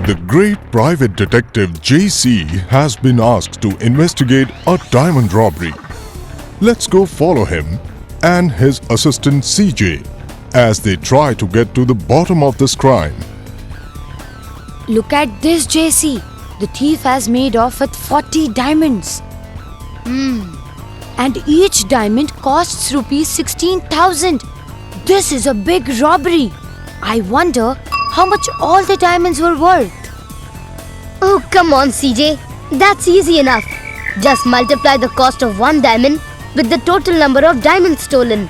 The great private detective J.C. has been asked to investigate a diamond robbery. Let's go follow him and his assistant CJ as they try to get to the bottom of this crime. Look at this, JC. The thief has made off with 40 diamonds. And each diamond costs rupees 16,000. This is a big robbery. I wonder how much all the diamonds were worth. Oh, come on, CJ. That's easy enough. Just multiply the cost of one diamond with the total number of diamonds stolen.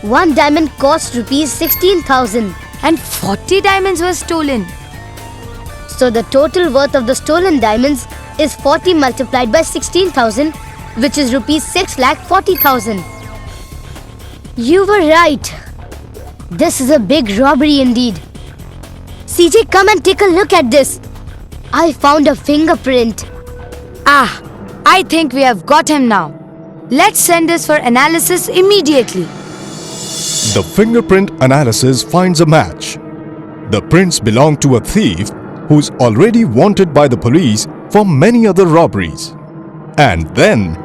One diamond costs rupees 16,000. And 40 diamonds were stolen. So the total worth of the stolen diamonds is 40 multiplied by 16,000, which is rupees 6,40,000. You were right. This is a big robbery indeed. CJ, come and take a look at this. I found a fingerprint. I think we have got him now. Let's send this for analysis immediately. The fingerprint analysis finds a match. The prints belong to a thief who's already wanted by the police for many other robberies. And then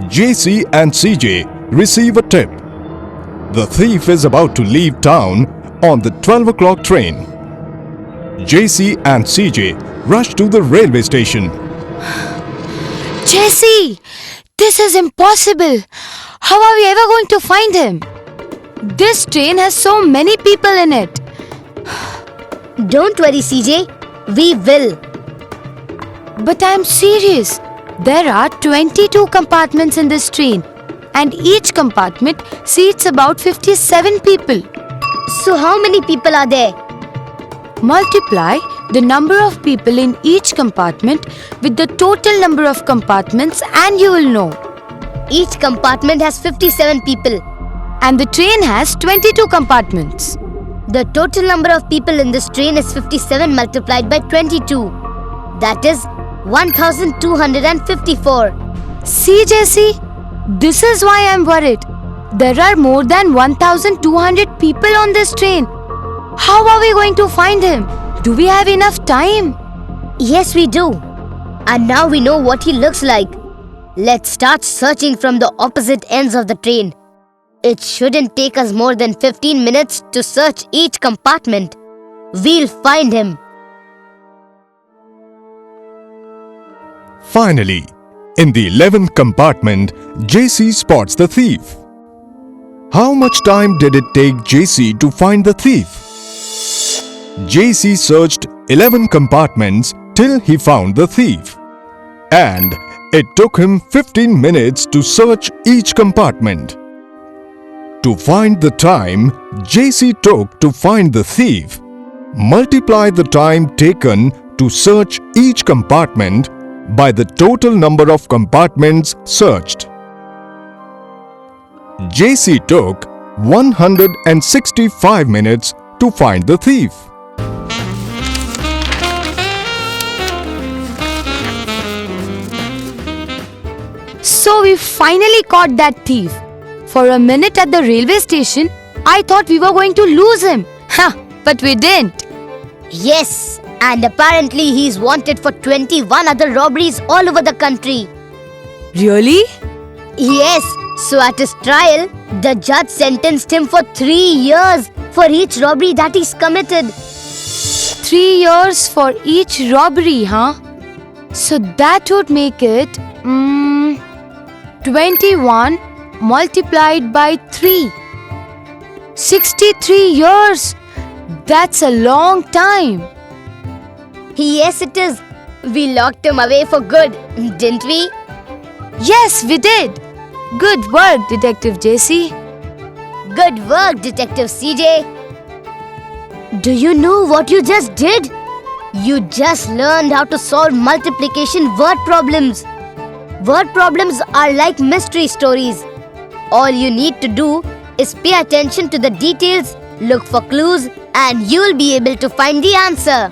JC and CJ receive a tip. The thief is about to leave town on the 12 o'clock train. JC and CJ rush to the railway station. JC, this is impossible. How are we ever going to find him? This train has so many people in it. Don't worry, CJ. We will. But I'm serious. There are 22 compartments in this train, and each compartment seats about 57 people. So how many people are there? Multiply the number of people in each compartment with the total number of compartments and you will know. Each compartment has 57 people. And the train has 22 compartments. The total number of people in this train is 57 multiplied by 22. That is 1,254. See, Jesse, this is why I'm worried. There are more than 1,200 people on this train. How are we going to find him? Do we have enough time? Yes, we do. And now we know what he looks like. Let's start searching from the opposite ends of the train. It shouldn't take us more than 15 minutes to search each compartment. We'll find him. Finally, in the 11th compartment, JC spots the thief. How much time did it take JC to find the thief? JC searched 11 compartments till he found the thief. And it took him 15 minutes to search each compartment. To find the time JC took to find the thief, multiply the time taken to search each compartment by the total number of compartments searched. JC took 165 minutes to find the thief. So we finally caught that thief. For a minute at the railway station, I thought we were going to lose him. But we didn't. Yes, and apparently he's wanted for 21 other robberies all over the country. Really? Yes, so at his trial, the judge sentenced him for 3 years for each robbery that he's committed. 3 years for each robbery, huh? So that would make it 21 multiplied by 3. 63 years. That's a long time. Yes, it is. We locked him away for good, didn't we? Yes, we did. Good work, Detective JC. Good work, Detective CJ. Do you know what you just did? You just learned how to solve multiplication word problems. Word problems are like mystery stories. All you need to do is pay attention to the details, look for clues, and you'll be able to find the answer.